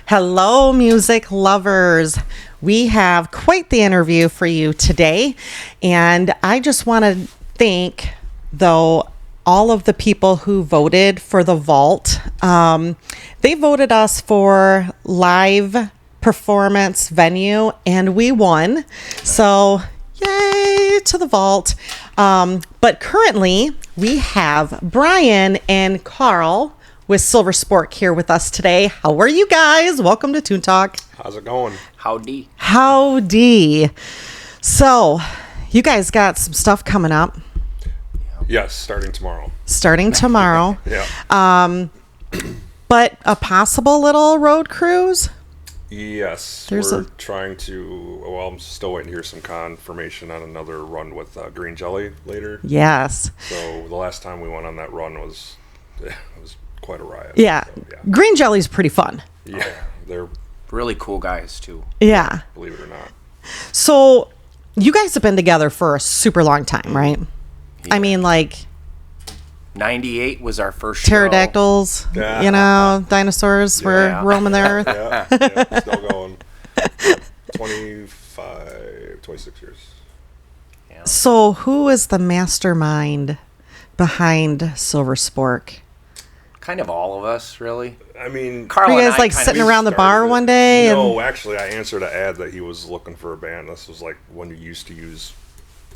Hello, music lovers. We have quite the interview for you today. And I just want to thank, though, all of the people who voted for the vault. They voted us for live performance venue, and we won. So, yay to the vault. But currently, we have Brian and Carl with Silverspork here with us today. How are you guys? Welcome to Toon Talk. How's it going? Howdy. Howdy. So, you guys got some stuff coming up. Yes, starting tomorrow. Yeah. But a possible little road cruise? Yes, we're trying to, well, I'm still waiting to hear some confirmation on another run with Green Jelly later. Yes. So the last time we went on that run was quite a riot. Yeah. So, yeah. Green Jelly's pretty fun. Yeah, they're really cool guys, too. Yeah. Believe it or not. So you guys have been together for a super long time, right? Yeah. I mean, like... 98 was our first show. Pterodactyls, dinosaurs were roaming the earth. Yeah, still going. 26 years. Yeah. So who is the mastermind behind Silverspork? Kind of all of us, really. I mean, Carl were you guys like sitting around the bar one day? No, actually, I answered an ad that he was looking for a band. This was like when you used to use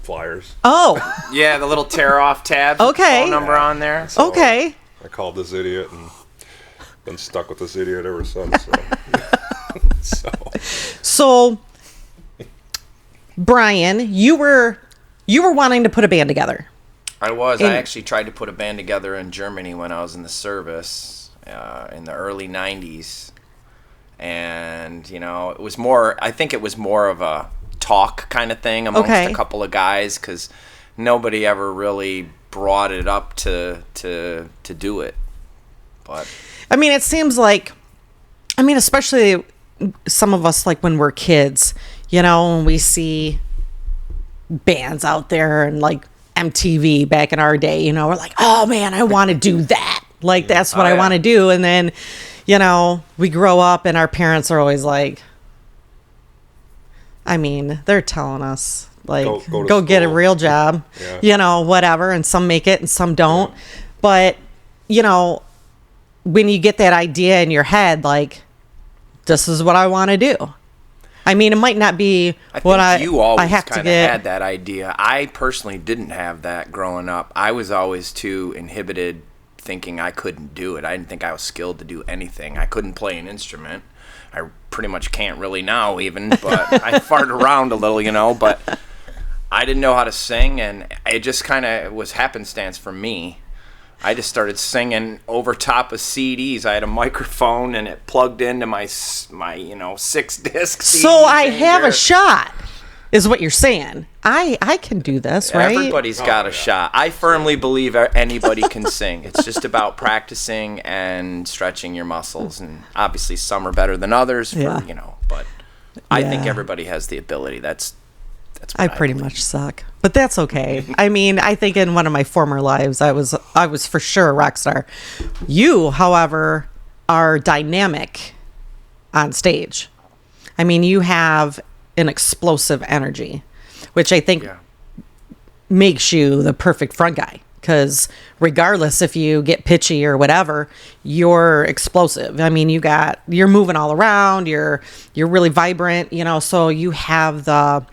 flyers. Oh. Yeah, the little tear off tabs. Okay. Phone number on there. So okay. I called this idiot and been stuck with this idiot ever since. So Brian, you were wanting to put a band together. I was. I actually tried to put a band together in Germany when I was in the service in the early 90s. And, it was I think it was more of a talk kind of thing amongst a couple of guys, because nobody ever really brought it up to do it. But I mean, it seems like, especially some of us, like when we're kids, when we see bands out there and like MTV back in our day, we're like, oh man, I want to do that. Like, that's what I want to do. And then, we grow up and our parents are always like, they're telling us, like, go get a real job, whatever. And some make it and some don't. Yeah. But, when you get that idea in your head, like, this is what I want to do. It might not be what you always have to get. Had that idea. I personally didn't have that growing up. I was always too inhibited, thinking I couldn't do it. I didn't think I was skilled to do anything. I couldn't play an instrument. I pretty much can't really now even, but I fart around a little, but I didn't know how to sing, and it just kind of was happenstance for me. I just started singing over top of CDs. I had a microphone, and it plugged into my 6-disc CD. So I have a shot, is what you're saying. I can do this, right? Everybody's got a shot. I firmly believe anybody can sing. It's just about practicing and stretching your muscles, and obviously some are better than others, but I think everybody has the ability. That's what I pretty much suck, but that's okay. I think in one of my former lives, I was for sure a rock star. You, however, are dynamic on stage. You have an explosive energy, which I think makes you the perfect front guy. Because regardless if you get pitchy or whatever, you're explosive. You're moving all around. You're really vibrant. So you have the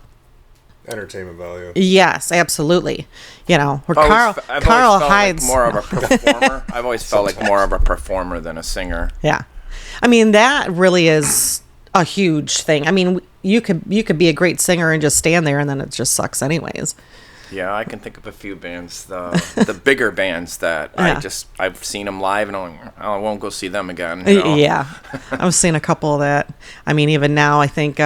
entertainment value. Yes, absolutely. Carl hides more of a performer. I've always felt like more of a performer than a singer. Yeah, that really is a huge thing. You could be a great singer and just stand there, and then it just sucks anyways. Yeah, I can think of a few bands, the bigger bands that I've seen them live, and I won't go see them again. Yeah, I've seen a couple of that. Even now, I think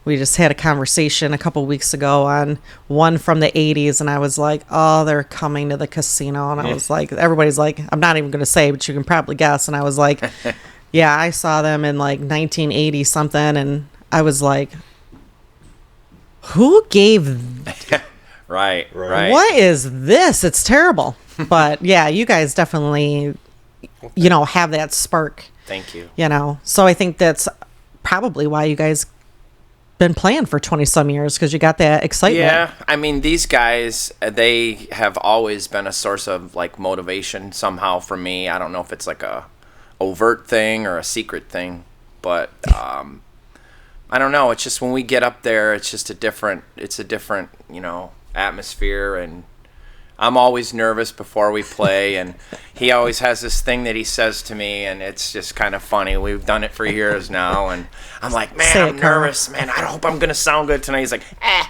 we just had a conversation a couple weeks ago on one from the 80s, and I was like, oh, they're coming to the casino. And I was like, everybody's like, I'm not even going to say, but you can probably guess. And I was like, yeah, I saw them in like 1980 something. And I was like, who gave... Right. What is this? It's terrible. But yeah, you guys definitely have that spark. Thank you. So I think that's probably why you guys been playing for 20 some years, because you got that excitement. Yeah, I mean, these guys, they have always been a source of like motivation somehow for me. I don't know if it's like a overt thing or a secret thing, but I don't know. It's just when we get up there, it's a different atmosphere, and I'm always nervous before we play, and he always has this thing that he says to me, and it's just kind of funny. We've done it for years now, and I'm like, man, I'm nervous, man. I hope I'm going to sound good tonight. He's like,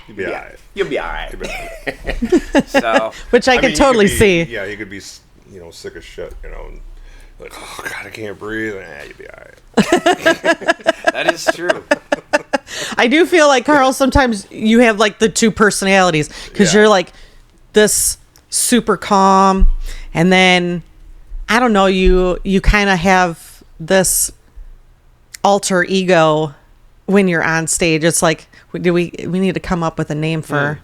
you'll be all right. You'll be all right. So, which I can totally see. Yeah, he could be, sick as shit, like, oh, God, I can't breathe. You'll be all right. That is true. I do feel like, Carl, sometimes you have like the two personalities, because you're like this super calm, and then I don't know, you kind of have this alter ego when you're on stage. It's like, we need to come up with a name for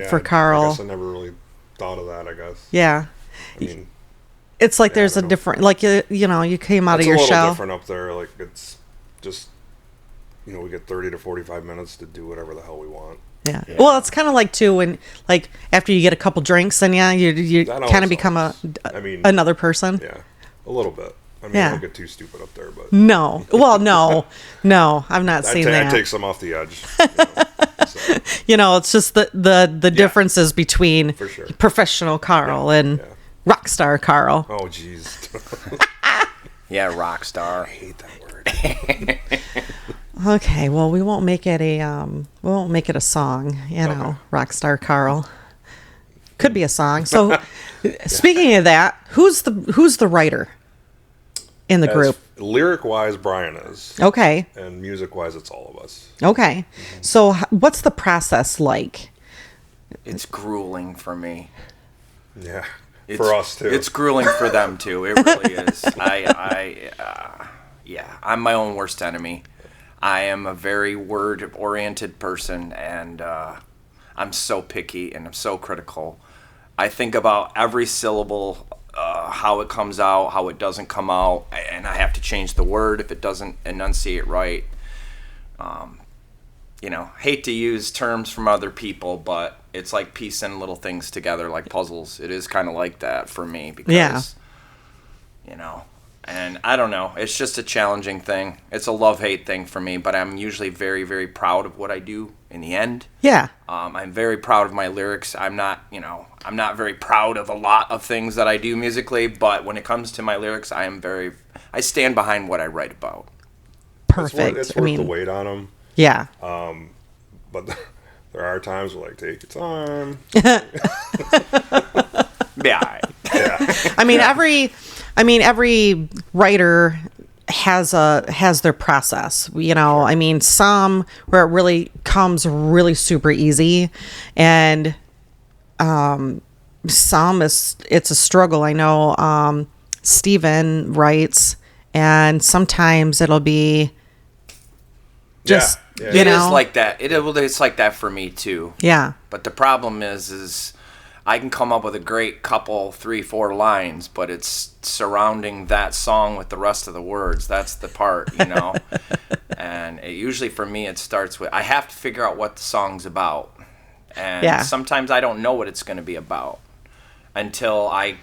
for Carl. I guess I never really thought of that, I guess. Yeah. I mean, it's like there's a different, like, you came out of your shell. It's a little different up there. Like, it's just, we get 30 to 45 minutes to do whatever the hell we want. Yeah. Well, it's kind of like too, when like after you get a couple drinks, and you kind of become another person. Yeah, a little bit. I don't get too stupid up there, but no. Well, no, I've not seen that. I take some off the edge. It's just the differences between for sure. Professional Carl and rock star Carl. Oh, jeez. Yeah, rock star. I hate that word. Okay, well, we won't make it a song, Rockstar Carl. Could be a song. So, speaking of that, who's the writer in the group? Lyric wise, Brian is. Okay. And music wise, it's all of us. Okay. Mm-hmm. So, what's the process like? It's grueling for me. Yeah. For us too. It's grueling for them too. It really is. I'm my own worst enemy. I am a very word-oriented person, and I'm so picky and I'm so critical. I think about every syllable, how it comes out, how it doesn't come out, and I have to change the word if it doesn't enunciate right. Hate to use terms from other people, but it's like piecing little things together like puzzles. It is kind of like that for me because, and I don't know. It's just a challenging thing. It's a love-hate thing for me, but I'm usually very, very proud of what I do in the end. Yeah. I'm very proud of my lyrics. I'm not very proud of a lot of things that I do musically, but when it comes to my lyrics, I stand behind what I write about. Perfect. It's worth the weight on them. Yeah. But there are times where, like, take your time. Yeah. Every writer has their process. Some where it really comes really super easy, and some it's a struggle. I know Steven writes, and sometimes it'll be just It is like that. It's like that for me too. Yeah. But the problem is I can come up with a great couple, 3-4 lines, but it's surrounding that song with the rest of the words. That's the part, And usually for me, it starts with I have to figure out what the song's about, and sometimes I don't know what it's going to be about until I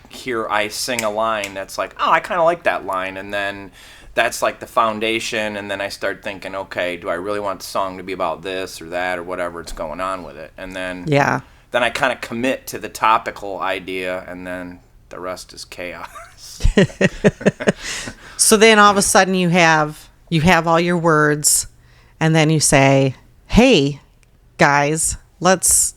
sing a line that's like, oh, I kind of like that line, and then that's like the foundation, and then I start thinking, okay, do I really want the song to be about this or that or whatever it's going on with it, and then then I kind of commit to the topical idea, and then the rest is chaos. So then all of a sudden you have all your words, and then you say, "Hey, guys, let's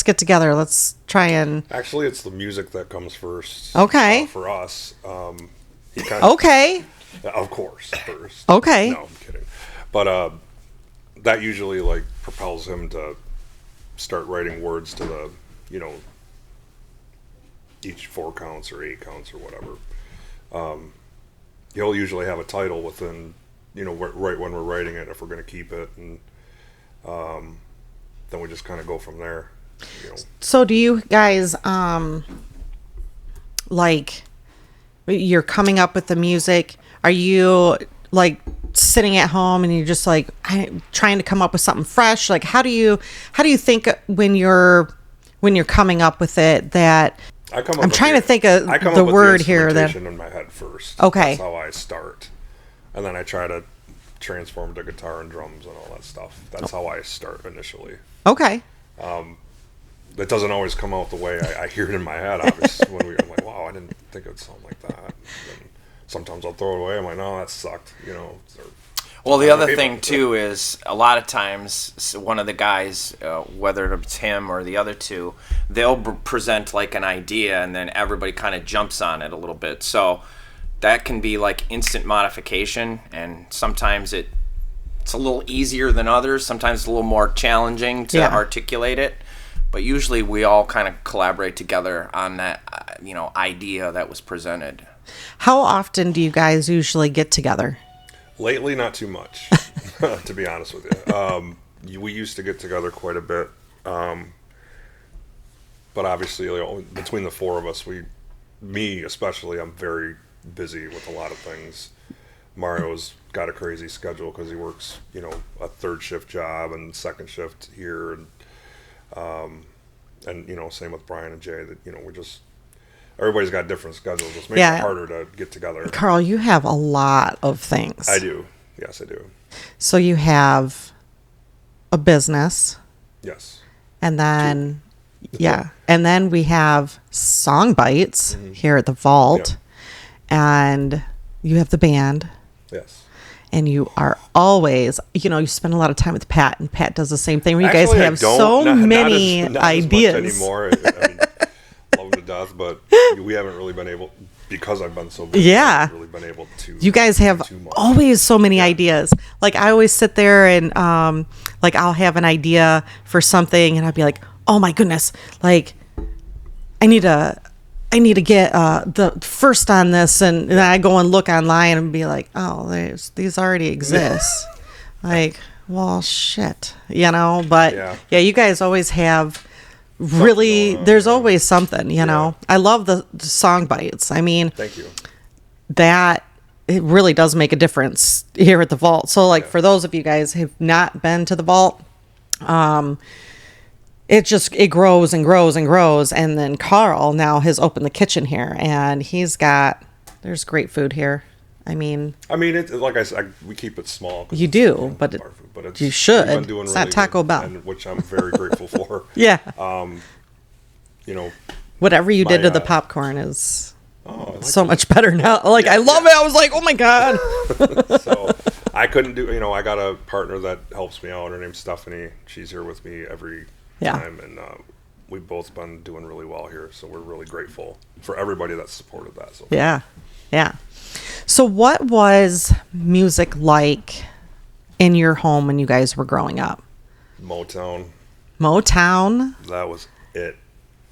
get together. Let's try and." Actually, it's the music that comes first. Okay. For us, okay. Of course, first. Okay. No, I'm kidding. But that usually like propels him to start writing words to the, each 4 counts or 8 counts or whatever. He'll usually have a title within, right when we're writing it, if we're going to keep it, and then we just kind of go from there. So do you guys like you're coming up with the music, are you like sitting at home and you're just like trying to come up with something fresh? Like how do you think when you're coming up with it that I'm trying to think of the word here that in my head first. Okay. That's how I start. And then I try to transform to guitar and drums and all that stuff. That's how I start initially. Okay. That doesn't always come out the way I hear it in my head. Obviously, I'm like, wow, I didn't think it would sound like that. And sometimes I'll throw it away. I'm like, no, that sucked. Well, the other thing too is a lot of times one of the guys, whether it's him or the other two, they'll present like an idea and then everybody kind of jumps on it a little bit. So that can be like instant modification, and sometimes it's a little easier than others. Sometimes it's a little more challenging to articulate it. But usually we all kind of collaborate together on that, idea that was presented. How often do you guys usually get together? Lately, not too much, to be honest with you. We used to get together quite a bit. But obviously, between the four of us, me especially, I'm very busy with a lot of things. Mario's got a crazy schedule because he works, a third shift job and second shift here, and same with Brian and Jay. That we're just everybody's got different schedules. It makes it harder to get together. Carl, you have a lot of things. I do. Yes, I do. So you have a business. Yes. And then, and then we have Song Bites here at the Vault. Yeah. And you have the band. Yes. And you are always, you spend a lot of time with Pat, and Pat does the same thing. You Actually, guys have so many ideas. Not as much anymore. Love him to death, but we haven't really been able, because I've been so busy. Yeah. Really been able to. You guys have always so many ideas. Like I always sit there and I'll have an idea for something, and I'll be like, oh my goodness, like I need to get the first on this, and then I go and look online and be like, oh, these already exist. Like, well, shit, But you guys always have really. There's always something, know. I love the Song Bites. I mean, thank you. That it really does make a difference here at the Vault. So, for those of you guys who've not been to the Vault, it grows and grows and grows. And then Carl now has opened the kitchen here, and there's great food here. I mean, it's like I said, we keep it small. You do, but you should. It's really not Taco Bell, which I'm very grateful for. Yeah. Whatever you did to the popcorn is so much better now. I love it. I was like, oh my God. So I couldn't do, I got a partner that helps me out. Her name's Stephanie. She's here with me every time, and we've both been doing really well here, so we're really grateful for everybody that supported that. So yeah. So what was music like in your home when you guys were growing up? Motown. That was it.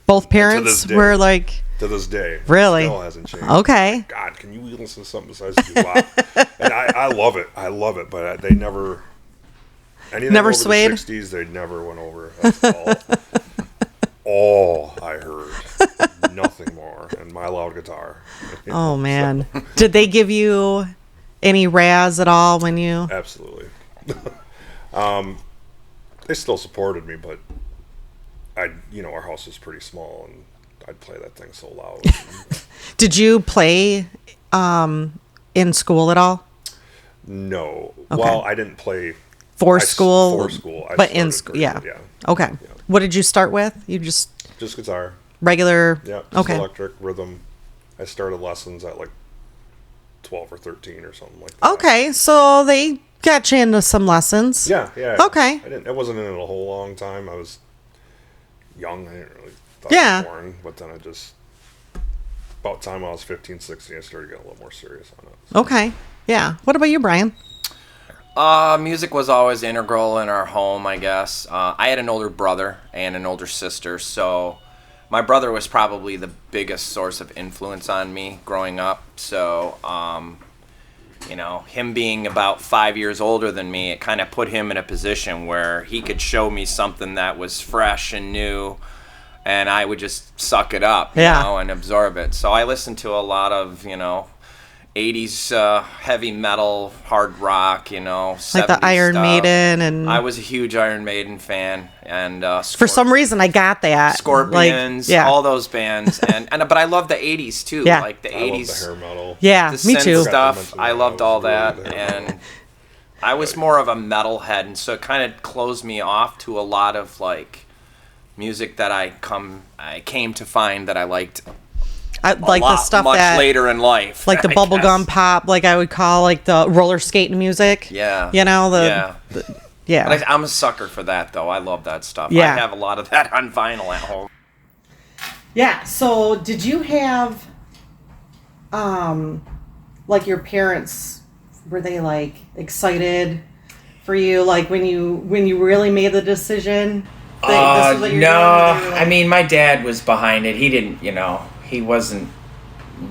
Both parents were like, to this day. Really? Still hasn't changed. Okay. God, can you listen to something besides doo-wop? And I love it, but they never. Anything never over swayed? The 60s, they never went over. That's all I heard. Nothing more. And my loud guitar. Oh, man. Did they give you any razz at all when you... Absolutely. They still supported me, but our house was pretty small, and I'd play that thing so loud. Did you play in school at all? No. Okay. Well, I didn't play... For school, but in school, yeah. Okay. Yeah. What did you start with? You just guitar. Regular. Yeah. Just electric rhythm. I started lessons at 12 or 13 or something like that. Okay, so they got you into some lessons. Yeah. Okay. I wasn't in it a whole long time. I was young. I didn't really thought it was boring, but then about time I was 15, 16, I started getting a little more serious on it. So. Okay. Yeah. What about you, Brian? Music was always integral in our home, I guess. I had an older brother and an older sister, so my brother was probably the biggest source of influence on me growing up. So, him being about 5 years older than me, it kind of put him in a position where he could show me something that was fresh and new. and I would just suck it up, you know, and absorb it. So I listened to a lot of, 80s heavy metal, hard rock, like the Iron stuff. Maiden, and I was a huge Iron Maiden fan, and for some reason I got that Scorpions, all those bands, and but I love the 80s too, like the 80s. I love the hair metal. Yeah, the me synth too. Stuff I loved all that, and I was more of a metalhead, and so it kind of closed me off to a lot of like music that I came to find that I liked. I like the stuff much that later in life, like the bubblegum pop, like I would call like the roller skating music. Yeah, yeah. I'm a sucker for that, though. I love that stuff. Yeah. I have a lot of that on vinyl at home. Yeah. So, did you have, like your parents? Were they like excited for you, like when you really made the decision? No, I mean, my dad was behind it. He didn't, he wasn't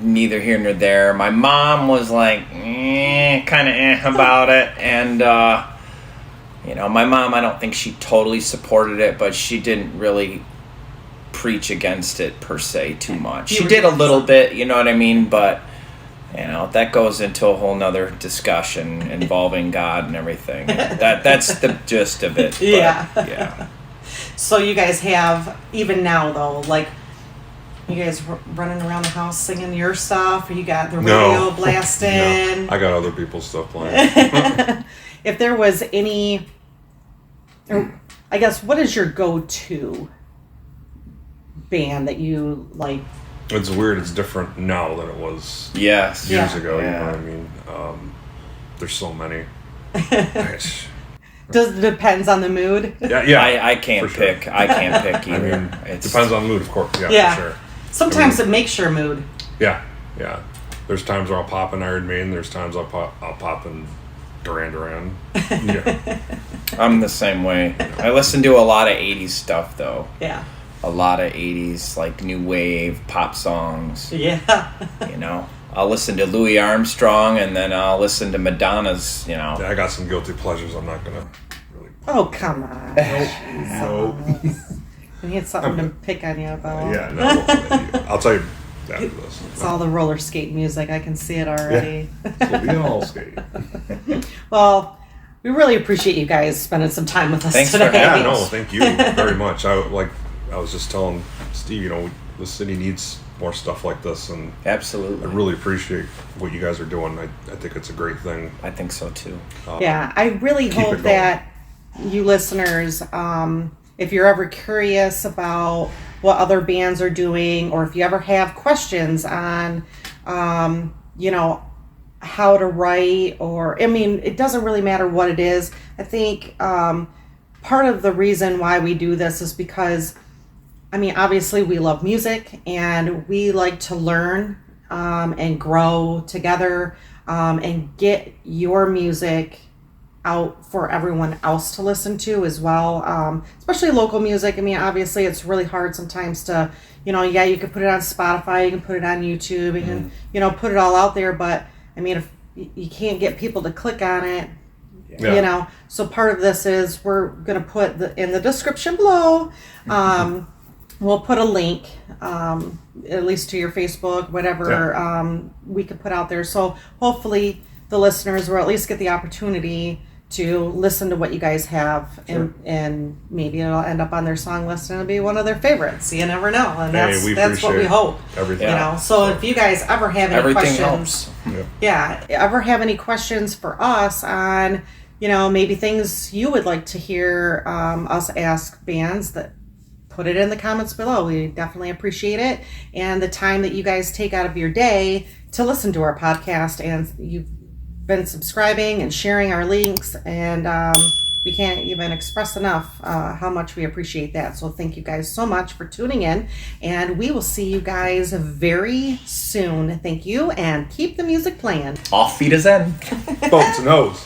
neither here nor there. My mom was like, kind of about it. And, my mom, I don't think she totally supported it, but she didn't really preach against it per se too much. She did a little bit, you know what I mean? But, that goes into a whole nother discussion involving God and everything. That's the gist of it. But, yeah. So you guys have, even now though, like, you guys running around the house singing your stuff, or you got the radio blasting? No, I got other people's stuff playing. If there was any, or I guess, what is your go-to band that you like? It's weird. It's different now than it was years ago. You know what I mean? There's so many. Does it depends on the mood? Yeah. I can't pick. Sure. I can't pick either. I mean, it depends on the mood, of course. Yeah. For sure. Sometimes it makes your mood. Yeah. There's times where I'll pop in Iron Maiden. There's times I'll pop in Duran. Yeah. I'm the same way. I listen to a lot of 80s stuff, though. Yeah. A lot of 80s, like new wave pop songs. Yeah. I'll listen to Louis Armstrong, and then I'll listen to Madonna's, Yeah, I got some guilty pleasures. I'm not going to really... Oh, come on. Nope. We had something to pick on you about. Yeah, no. I'll tell you after this. It's all the roller skate music. I can see it already. Yeah. We all skate. Well, we really appreciate you guys spending some time with us today. Thank you very much. I was just telling Steve, the city needs more stuff like this, and absolutely, I really appreciate what you guys are doing. I think it's a great thing. I think so too. I really hope that you listeners, if you're ever curious about what other bands are doing, or if you ever have questions on, how to write, or it doesn't really matter what it is. I think part of the reason why we do this is because, obviously we love music, and we like to learn and grow together, and get your music out for everyone else to listen to as well, especially local music. Obviously it's really hard sometimes to, you can put it on Spotify, you can put it on YouTube, you can, put it all out there, but if you can't get people to click on it, so part of this is we're going to put in the description below, we'll put a link, at least to your Facebook, whatever we could put out there. So hopefully the listeners will at least get the opportunity to listen to what you guys have, and maybe it'll end up on their song list and it'll be one of their favorites. You never know, and that's what we hope. Everything. So if you guys ever have any questions, helps. Ever have any questions for us on, maybe things you would like to hear us ask bands, that put it in the comments below. We definitely appreciate it, and the time that you guys take out of your day to listen to our podcast, and you've been subscribing and sharing our links, and we can't even express enough how much we appreciate that. So thank you guys so much for tuning in, and we will see you guys very soon. Thank you, and keep the music playing. Auf Wiedersehen. Both to nose.